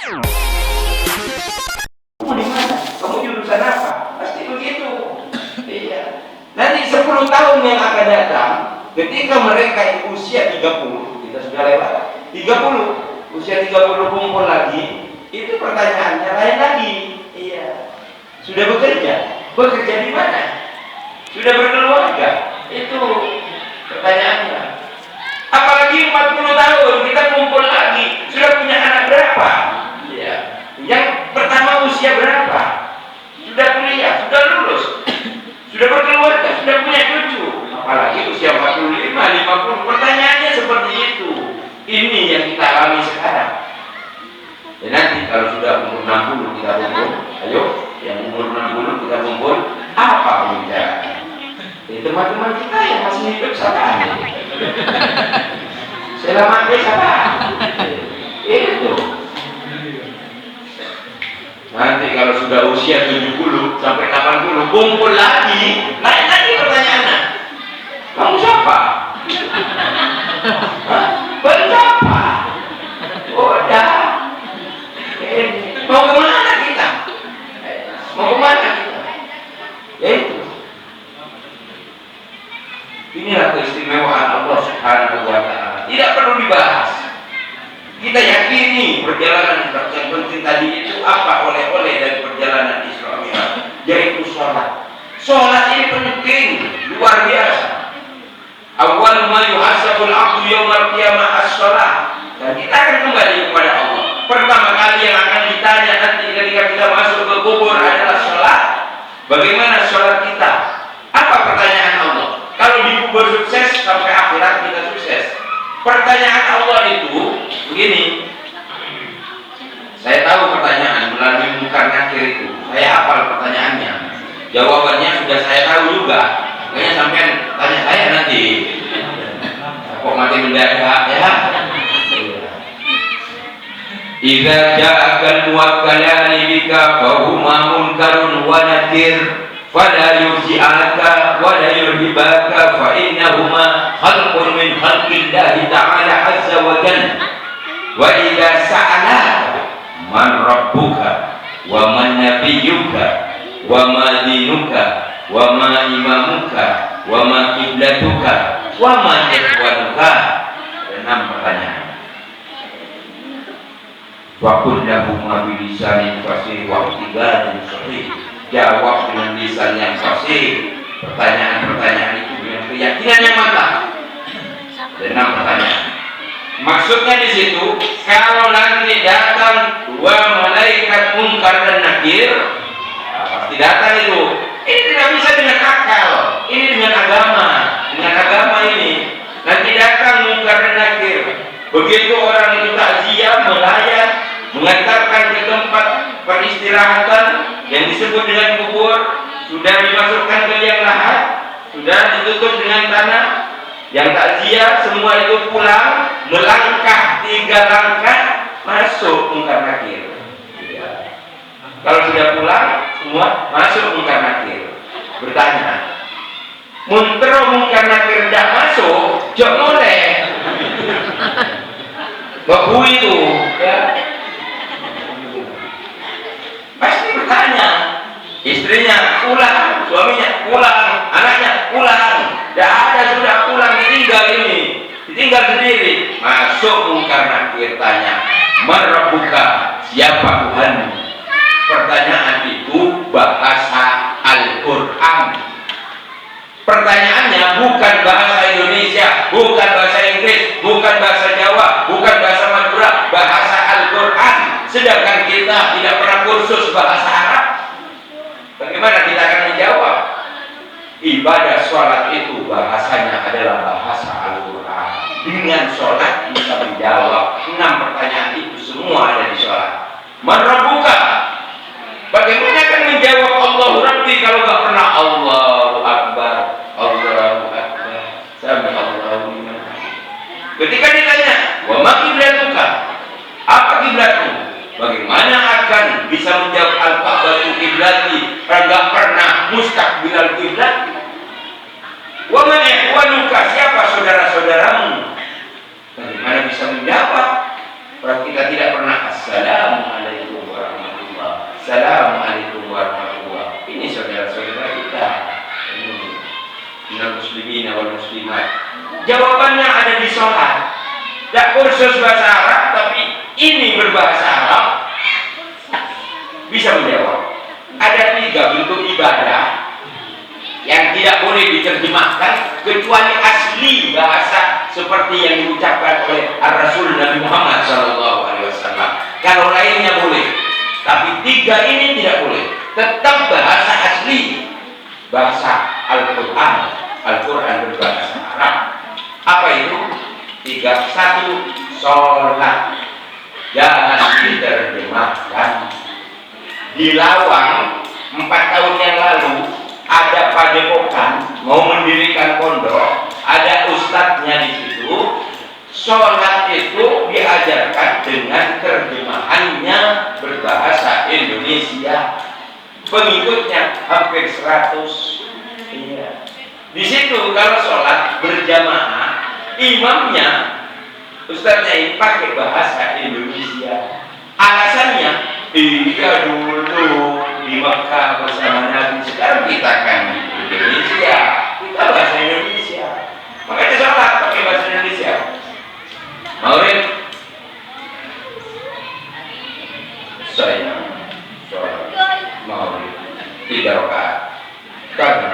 Kamu di mana? Kamu jurusan apa? Pasti begitu. Iya. Nanti 10 tahun yang akan datang, ketika mereka usia 30, kita sudah lewat 30, usia 30 kumpul lagi, itu pertanyaannya lain lagi. Iya. Sudah bekerja? Bekerja di mana? Sudah berkeluarga? Itu pertanyaannya. Apalagi 40 tahun kita kumpul lagi, sudah punya anak berapa? Iya. Yang pertama usia berapa? Sudah kuliah, sudah lulus, sudah berkeluarga, sudah punya cucu. Apalagi usia 45, 50. Pertanyaannya seperti itu. Ini yang kita alami sekarang. Dan nanti kalau sudah umur 60 kita kumpul, ayo, yang umur 60 kita kumpul, apa pembicaraan? Teman-teman kita yang masih hidup siapa? Selamat siapa? Itu. Nanti kalau sudah usia 70 sampai 80 kumpul lagi, naik lagi pertanyaannya. Kamu siapa? Hah? Berapa? Udah. Mau kemana kita? Mau kemana kita? Ya itu. Inilah keistimewaan Allah Subhanahu wa Ta'ala. Tidak perlu dibahas. Kita yakini perjalanan yang penting tadi itu apa oleh-oleh dari perjalanan Isra Mi'raj, yaitu sholat. Sholat ini penting, luar biasa. Awal ma yuhasabul abdu yaumal qiyamah as-sholat. Dan kita akan kembali kepada Allah. Pertama kali yang akan ditanya nanti ketika kita masuk ke kubur adalah sholat. Bagaimana sholat kita? Apa pertanyaan Allah? Kalau di kubur sukses, sampai akhirat kita sukses. Pertanyaan Allah itu begini. Saya tahu pertanyaan melalui Munkar Nakir itu. Saya hafal pertanyaannya. Jawabannya sudah saya tahu juga. Kayaknya sampean tanya saya nanti. Kok mati mendadak ya? Idza ja'akal muwakkalani bika fa huma munkarun wa nakir. Fala yurji'aka wa la yurhibaka fa innahuma khalqun min khalqillahi ta'ala azza wa jalla. Wa idza sa'alaka man rabbuka wa man nabiyyuka wa ma dinuka wa ma imamuka wa ma qiblatuka wa ma ikhwanuka. 6 pertanyaan. Wa qul lahum bi lisanin fasih wa iqtidarin sahih. Jawab dengan lisan yang fasih pertanyaan-pertanyaan itu dengan keyakinan yang mantap. Ada 6 pertanyaan. Maksudnya di situ, kalau nanti datang 2 malaikat Munkar dan Nakir, pasti datang itu. Ini tidak bisa dengan akal, ini dengan agama. Dengan agama ini nanti datang Munkar dan Nakir. Begitu orang itu takziah, melayat, mengantarkan ke tempat peristirahatan yang disebut dengan kubur, sudah dimasukkan ke liang lahat, sudah ditutup dengan tanah. Yang takziah semua itu pulang, melangkah 3 langkah masuk Munkar Nakir. Ya. Kalau sudah pulang semua masuk Munkar Nakir. Bertanya, muntero Munkar Nakir tidak masuk, jok mulai. Babu itu, ya. Pasti bertanya, istrinya pulang, suaminya pulang, anaknya pulang, tidak ada sudah pulang, ditinggal sendiri. Masuk Munkar Nakir, tanya, man rabbuka, siapa Tuhanmu? Pertanyaan itu bahasa Al-Quran. Pertanyaannya bukan bahasa Indonesia, bukan bahasa Inggris, bukan bahasa Jawa, bukan bahasa Madura, bahasa Al-Quran. Sedangkan kita tidak pernah kursus bahasa Arab. Bagaimana kita akan menjawab? Ibadah sholat itu bahasanya adalah bahasa Al-Quran. Dengan sholat bisa menjawab 6 pertanyaan itu, semua ada di sholat. Man rabbuka? Bagaimana akan menjawab Allahu Rabbi kalau nggak pernah Allahu Akbar, Allahu Akbar, sami Allahu liman. Ketika ditanya, wa ma qiblatuka? Apa kiblatmu? Bagaimana akan bisa menjawab al-Ka'batu qiblati? Enggak pernah mustaqbilal kiblat. Wa man ikhwanuka? Siapa saudara-saudaramu? Bagaimana bisa menjawab? Kalau kita tidak pernah assalamualaikum muslimina wal muslimat? Jawabannya ada di sholat. Tidak kursus bahasa Arab, tapi ini berbahasa Arab bisa menjawab. Ada 3 bentuk ibadah yang tidak boleh diterjemahkan kecuali asli bahasa seperti yang diucapkan oleh Rasul Nabi Muhammad SAW. Kalau lainnya boleh, tapi 3 ini tidak boleh. Tetap bahasa asli, bahasa Al-Quran. Al-Quran berbahasa Arab. Apa itu? 3. 1. Sholat. Jangan diterjemahkan. Di Lawang 4 tahun yang lalu ada padepokan mau mendirikan pondok, ada ustadznya di situ. Sholat itu diajarkan dengan terjemahannya berbahasa Indonesia. Pengikutnya hampir 100. Iya. Di situ kalau sholat berjamaah, imamnya, ustadznya ini pakai bahasa Indonesia. Alasannya, iya dulu di Makkah bersama Nabi, sekarang kita kan di Indonesia, kita bahasa Indonesia. Makanya sholat pakai bahasa Indonesia. Maghrib saya sholat maghrib 3 rakaat karena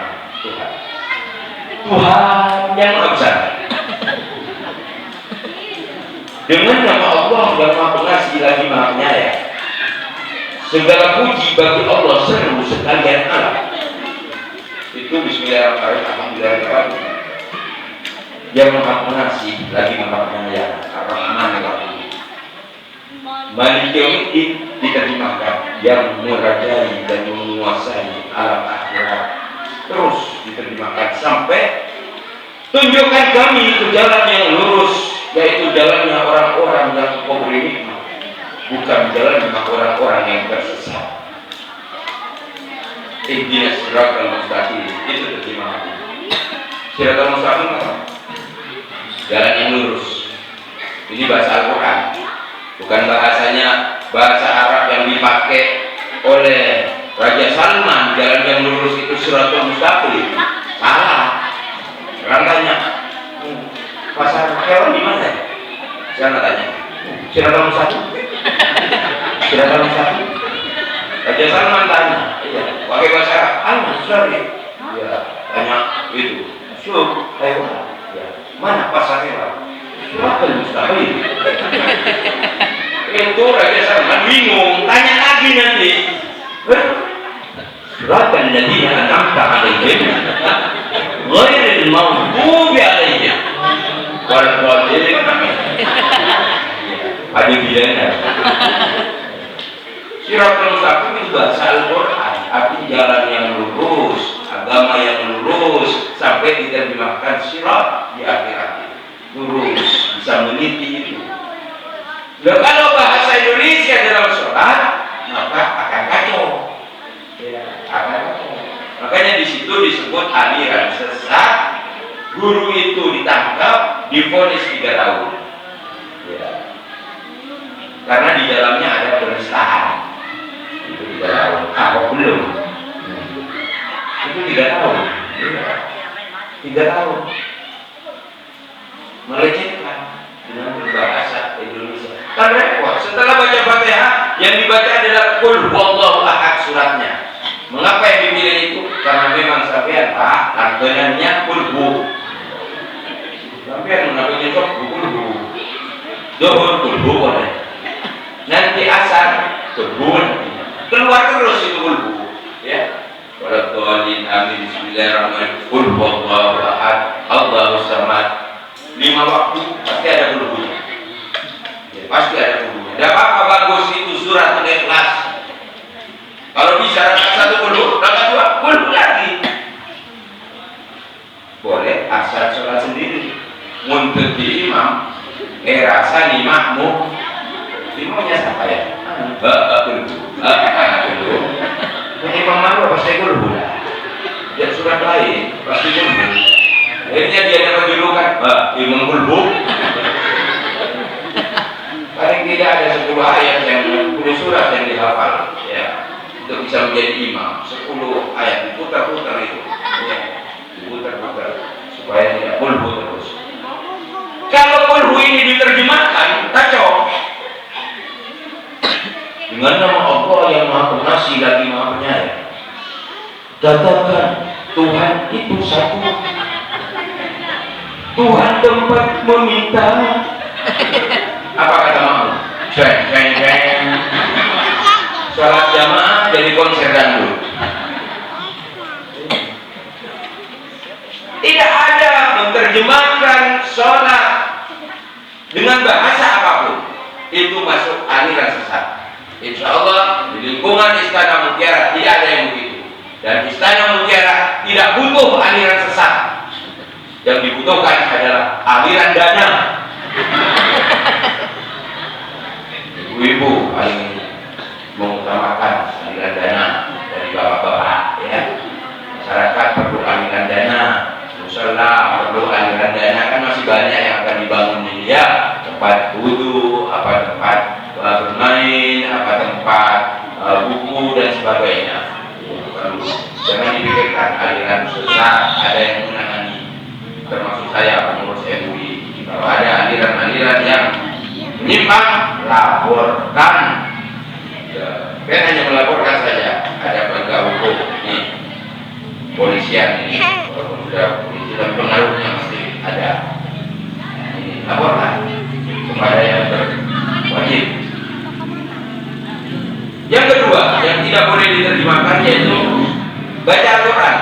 Tuhan yang Maha Besar. Dengan nama Allah yang Maha Pengasih lagi Maha Penyayang. Segala puji bagi Allah seru sekalian alam. Itu bismillahirrahmanirrahim. Alhamdulillahirrahmanirrahim. Yang Maha Pengasih lagi Maha Penyayang. Ar-Rahmanir-Rahim. Malik Yaumiddin diterjemahkan yang merajai dan menguasai alam akhirat. Terus diterjemahkan sampai tunjukkan kami ke jalan yang lurus, yaitu jalannya orang-orang yang kau beri nikmat, bukan jalannya orang-orang yang tersesat. Ihdinas siratal mustaqim, itu terjemahan. Siratal mustaqim apa? Jalan yang lurus. Ini bahasa Al-Quran, bukan bahasanya bahasa Arab yang dipakai oleh Raja Salman. Jalan yang lurus itu siratal mustaqim. Salah. Orang tanya, pasar hewan di mana? Saya tanya, siratal mustaqim. Siratal mustaqim. Raja Salman tanya, iya, pakai bahasa Arab. Sorry. Ya, tanya itu. Hewan. Ya, mana pasar hewan? Siratal mustaqim. Itu Raja Salman bingung, tanya lagi nanti. Siratal ladzina an'amta 'alaihim ghairil maghdubi 'alaihim waladdallin. Ada bilangnya. Siratal mustaqim itu bahasa Al-Quran, arti jalan yang lurus, agama yang lurus, sampai diterjemahkan sirat di akhirat. Lurus, bisa meniti itu. Nah, kalau bahasa Indonesia dalam sholat, maka akan kacau. Ya, akan kacau. Makanya di situ disebut aliran sesat. Guru itu ditangkap, divonis 3 tahun. Ya. Karena di dalamnya ada penistaan. Itu 3 tahun. Apa belum? Itu 3 tahun. Ya. 3 tahun. Melecehkan dengan berbahasa Indonesia. Kan repot. Setelah baca Fatihah, yang dibaca adalah Qul huwallahu ahad suratnya. Mengapa yang dipilih itu? Karena memang sampean Pak, langganannya kulhu. Sampean mengambilnya kok kulhu. Zuhur kulhu boleh. Nanti asar kulhu. Keluar terus itu kulhu. Ya. Waladdallin amin bismillahirrahmanirrahim. Qul huwallahu ahad, Allahus samad. 5 waktu pasti ada kulhunya. Ya, pasti ada kulhunya. Tidak apa-apa, bagus itu surat Al-Ikhlas. Kalau bisa rakaat 1 kulhu, rakaat 2 kulhu lagi. Boleh asal sholat sendiri. Muntut di imam, rasa di makmum. Imamnya siapa ya? Kulhu. Kulhu. Yang imam malu pasti kulhu lah. Dia surat lain pasti kulhu. Akhirnya dia dapat julukan imam kulhu. Paling tidak ada 10 ayat yang 10 surat yang dihafal. Ya. Untuk bisa menjadi imam 10 ayat diputar-putar itu ya, diputar-putar supaya tidak kulhu terus. Kalau kulhu ini diterjemahkan kacau. Dengan nama Allah yang Maha Pengasih lagi Maha Penyayang, katakan Tuhan itu satu. Tuhan tempat meminta. Apa kata mau? Ceng. Salat jamaah jadi konser dangdut. Tidak ada menerjemahkan sholat dengan bahasa apapun, itu masuk aliran sesat. Insya Allah di lingkungan Istana Mutiara tidak ada yang begitu, dan Istana Mutiara tidak butuh aliran sesat. Yang dibutuhkan adalah aliran dana. Ibu-ibu paling mengutamakan aliran dana dari bapak-bapak, ya. Masyarakat perlu aliran dana, musala perlu aliran dana, kan masih banyak yang akan dibangun ini, ya. Tempat wudhu, apa tempat bermain, apa tempat buku dan sebagainya. Jangan dipikirkan aliran sesat ada yang menangani, termasuk saya pengurus MUI. Kalau ada aliran-aliran yang menyimpang, laporkan. Kan hanya melaporkan saja. Ada penegak hukum ini, polisian ini, walaupun sudah polisi dan pengaruhnya masih ada. Ini laporkan kepada yang berwajib. Yang kedua, yang tidak boleh diterjemahkan yaitu baca Al-Quran.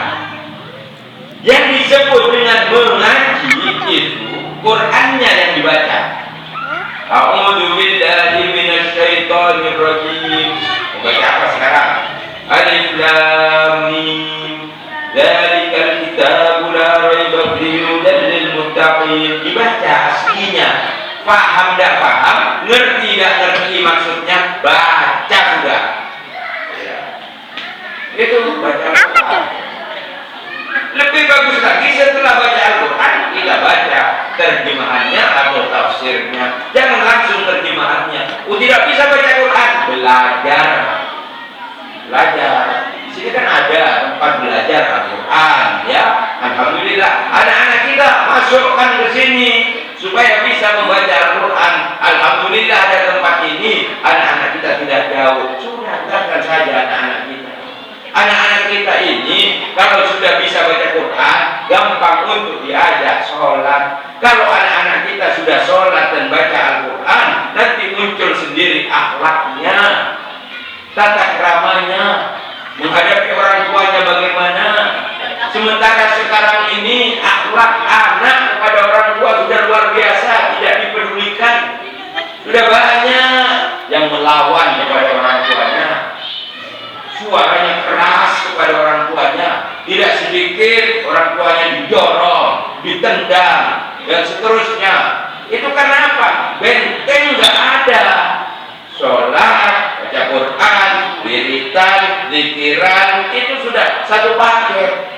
Yang disebut dengan mengaji itu Qurannya yang dibaca. A'udzu billahi minasyaitonir rajim. Membaca apa sekarang? Alif Lam Mim. Dzalikal kitabu la raiba fihi hudal lil muttaqin. Dibaca aslinya. Paham tidak paham, ngerti tidak ngerti maksudnya, baca sudah. Ya. Itu baca Al-Quran. Lebih bagus lagi setelah baca Al-Quran kita baca terjemahannya atau tafsirnya. Jangan langsung terjemahannya. Tidak bisa baca Quran, belajar. Di sini kan ada tempat belajar Al-Quran, ya. Alhamdulillah, anak-anak kita masukkan ke sini supaya bisa membaca Al-Quran. Alhamdulillah ada tempat ini, anak-anak kita tidak jauh. Sudah, datang saja anak-anak kita. Anak-anak kita ini kalau sudah bisa baca Quran, gampang untuk diajak sholat. Kalau anak-anak kita sudah sholat dan baca Al-Quran, nanti muncul sendiri akhlaknya, tata keramanya, menghadapi orang tuanya bagaimana. Sementara sekarang ini akhlak anak kepada orang tua sudah luar biasa, tidak dipedulikan. Sudah banyak yang melawan kepada orang tuanya, suaranya keras kepada orang tuanya. Tidak sedikit orang tuanya didorong, ditendang, dan seterusnya. Itu karena apa? Benteng nggak ada. Sholat, baca Quran, wiritan, zikiran, itu sudah satu paket.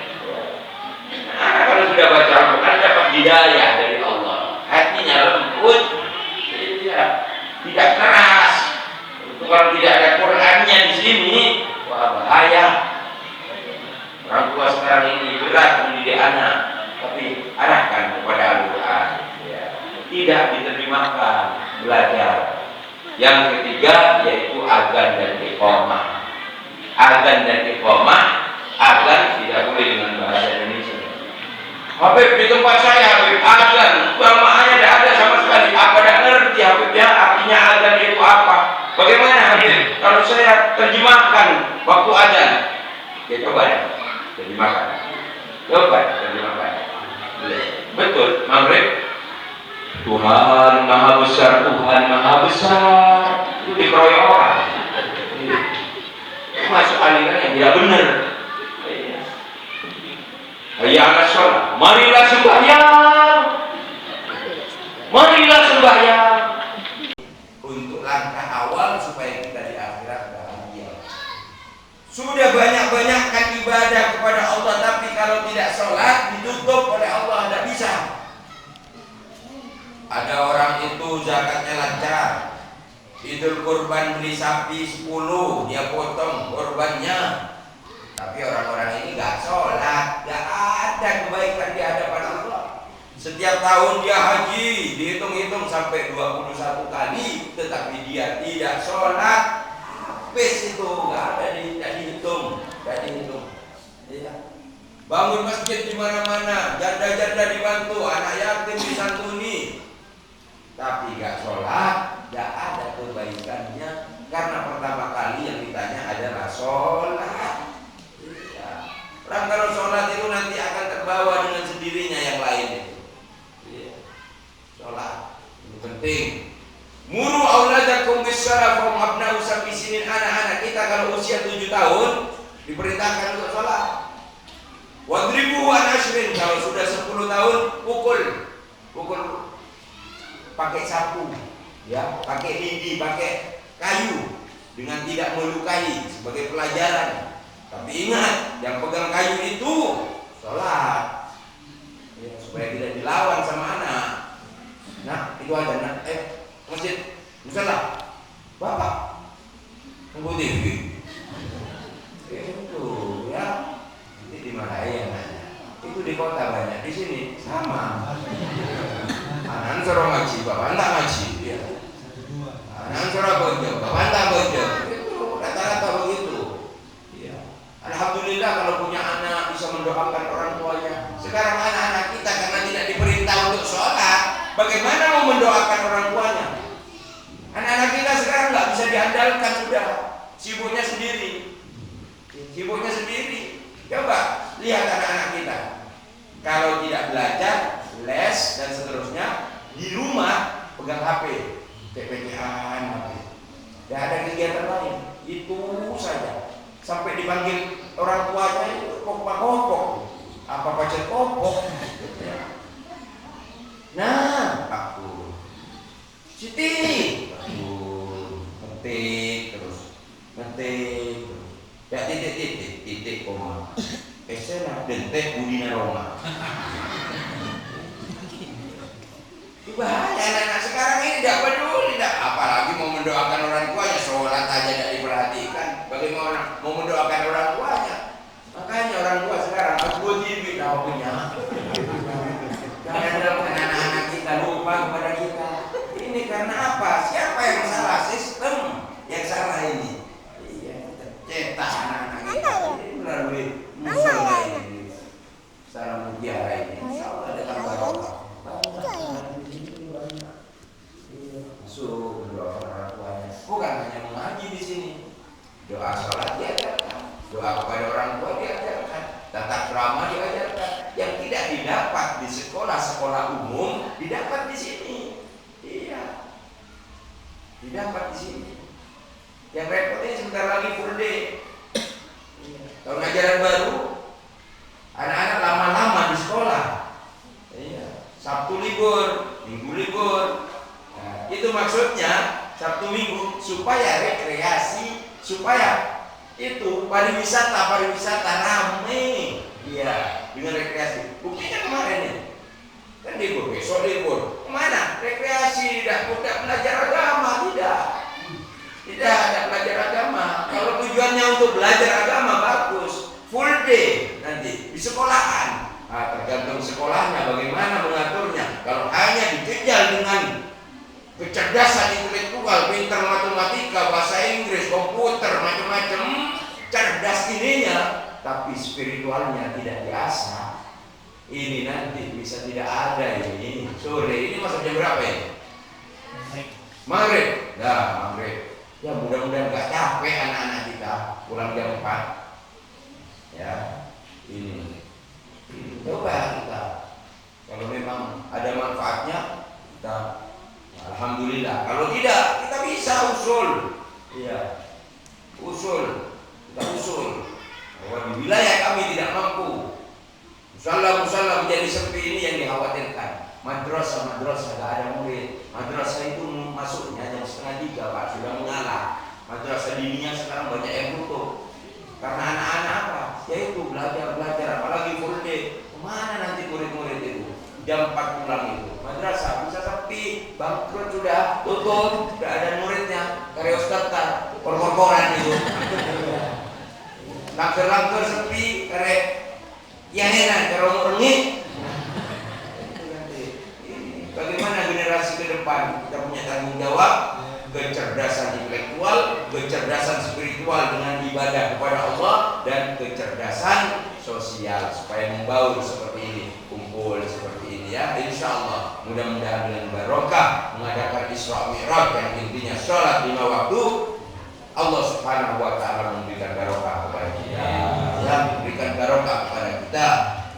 Nah, kalau sudah baca Al-Quran dapat hidayah dari Allah, hatinya lembut, tidak keras. Kalau tidak ada Qurannya di sini, wah bahaya. Orang tua sekarang ini berat mendidik anak, tapi arahkan kepada Al-Quran. Ya. Tidak diterjemahkan, belajar. Yang ketiga yaitu azan dan iqamah. Azan dan iqamah, azan tidak boleh dengan bahasa Indonesia. Habib di tempat saya, Habib azan, jamaahnya tidak ada sama sekali. Apa tidak ngerti Habibnya artinya azan itu apa? Bagaimana Habib? Kalau saya terjemahkan waktu azan, ya coba ya, terjemahkan. Coba terjemahkan. Betul, maghrib. Tuhan Maha Besar, Tuhan Maha Besar. Itu dikeroyok orang. Masuk aliran yang tidak benar. Hayya 'alas shalah, marilah sembahyang. Marilah sembahyang. Untuk langkah awal supaya kita di akhirat bahagia. Sudah banyak-banyakkan ibadah kepada Allah, tapi kalau tidak sholat ditutup oleh Allah, tidak bisa. Ada orang itu zakatnya lancar, Idul Kurban beli sapi 10, dia potong korbannya. Tapi orang-orang ini gak sholat, gak ada kebaikan di hadapan Allah. Setiap tahun dia haji, dihitung-hitung sampai 21 kali, tetapi dia tidak sholat. Habis itu, tidak dihitung. Ya. Bangun masjid di mana-mana, janda-janda dibantu, anak yatim disantuni, tapi nggak sholat, nggak ada kebaikannya. Karena pertama kali yang ditanya adalah sholat. Ya. Orang kalau sholat itu nanti akan terbawa dengan sendirinya yang lain itu. Sholat itu penting. Muru auladakum bis-shalah wa abna'u sab'i sinin. Anak-anak kita kalau usia 7 tahun diperintahkan untuk sholat. Wadribu an ashrin, kalau sudah 10 tahun pukul pakai sapu, ya, pakai lidi, pakai kayu dengan tidak melukai sebagai pelajaran. Tapi ingat, yang pegang kayu itu sholat, ya, supaya tidak dilawan sama anak. Nah, itu aja. Nah, masjid, misalnya, bapak, tunggu TV. Itu, ya, ini di mana ya? Itu di kota banyak, di sini sama. Anak suruh ngaji, bapak tak ngaji. Ya. Anak suruh bojo, bapak tak bojo. Itu rata-rata begitu. Ya. Alhamdulillah kalau punya anak bisa mendoakan orang tuanya. Sekarang anak-anak kita karena tidak diperintah untuk sholat, bagaimana mau mendoakan orang tuanya? Anak-anak kita sekarang nggak bisa diandalkan, sudah sibuknya sendiri. Coba lihat anak-anak kita, kalau tidak belajar, les dan seterusnya, di rumah pegang HP, PPT-an, HP. Tidak ada kegiatan lain, itu saja. Sampai dipanggil orang tuanya itu kopok-kopok, apa pacet kopok. Nah, aku Siti, ngetik terus, ya titik koma. Esena dentek budina Roma. Itu bahaya anak-anak sekarang ini tidak peduli, apalagi mau mendoakan orang tuanya, sholat aja tidak diperhatikan. Bagaimana mau mendoakan orang tuanya? Makanya orang tua sekarang aku TV tahu punya. Jangan doakan anak-anak kita lupa kepada kita. Ini karena apa? Siapa yang salah? Sistem yang salah ini. Iya, kita cetak anak-anak kita ini melalui musola ini, salah mutiara ini. Insya Allah ada barokah. Masuk berdoa orang tuanya. Bukan hanya mengaji di sini. Doa sholat diajarkan, doa kepada orang tua diajarkan, tata krama diajarkan. Yang tidak didapat di sekolah-sekolah umum didapat di sini. Iya, didapat di sini. Yang repot ini sebentar lagi full day. Tahun ajaran baru, anak-anak lama-lama di sekolah. Iya, Sabtu libur, Minggu libur. Nah, itu maksudnya Sabtu Minggu supaya rekreasi, supaya itu pariwisata ramai. Iya, dengan rekreasi. Buktinya kemarin nih, kan libur, besok libur. Kemana? Rekreasi, tidak belajar agama, tidak ada belajar agama. Kalau tujuannya untuk belajar agama bagus, full day nanti di sekolahan. Nah, tergantung sekolahnya bagaimana mengaturnya. Kalau hanya dikejar dengan kecerdasan intelektual, pintar matematika, bahasa Inggris, komputer, macam-macam, cerdas ininya, tapi spiritualnya tidak diasah, ini nanti bisa tidak ada ini. Sore ini masuk jam berapa ya? Maghrib. Nah, maghrib. Ya mudah-mudahan gak capek anak-anak kita pulang jam 4. Ya, ini coba kita, kalau memang ada manfaatnya kita alhamdulillah. Kalau tidak, kita bisa usul. Iya, kita usul bahwa di wilayah kami tidak mampu, musala menjadi sepi, ini yang dikhawatirkan. Madrasah gak ada murid. Madrasah itu masuknya jam 2:30 Pak, sudah mengalah. Madrasah dininya sekarang banyak yang tutup. Karena anak-anak apa? Yaitu belajar, apalagi full day. Kemana nanti murid-murid itu? Jam 4 pulang itu. Madrasah bisa sepi, bangkrut sudah, tutup, tidak ada muridnya. Karya ustaz kor-koran itu. Langker sepi, karya yang enak, kalau rengi. mudah-mudahan kita punya tanggung jawab, kecerdasan intelektual, kecerdasan spiritual dengan ibadah kepada Allah, dan kecerdasan sosial supaya membaur seperti ini, kumpul seperti ini ya. Insya Allah mudah-mudahan dengan barokah mengadakan Isra Mi'raj yang intinya sholat 5 waktu, Allah Subhanahu wa Ta'ala memberikan barokah kepada kita, ya, memberikan barokah kepada kita.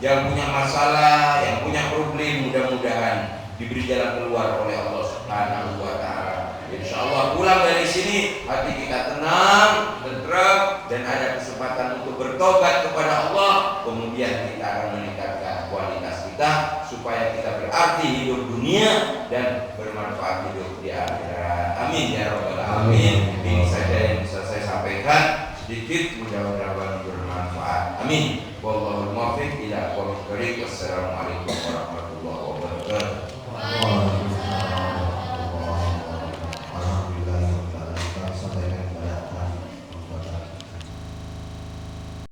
Yang punya masalah, yang punya problem, mudah-mudahan diberi jalan keluar oleh Allah Subhanahu wa Ta'ala. Insya Allah pulang dari sini hati kita tenang, tenteram, dan ada kesempatan untuk bertobat kepada Allah. Kemudian kita akan meningkatkan kualitas kita supaya kita berarti hidup dunia dan bermanfaat hidup di akhirat. Amin ya rabbal alamin. Ini saja yang bisa saya sampaikan, sedikit mudah-mudahan bermanfaat. Amin. Wallahul muwaffiq ila aqwamit thoriq. Wassalamualaikum warahmatullahi wabarakatuh.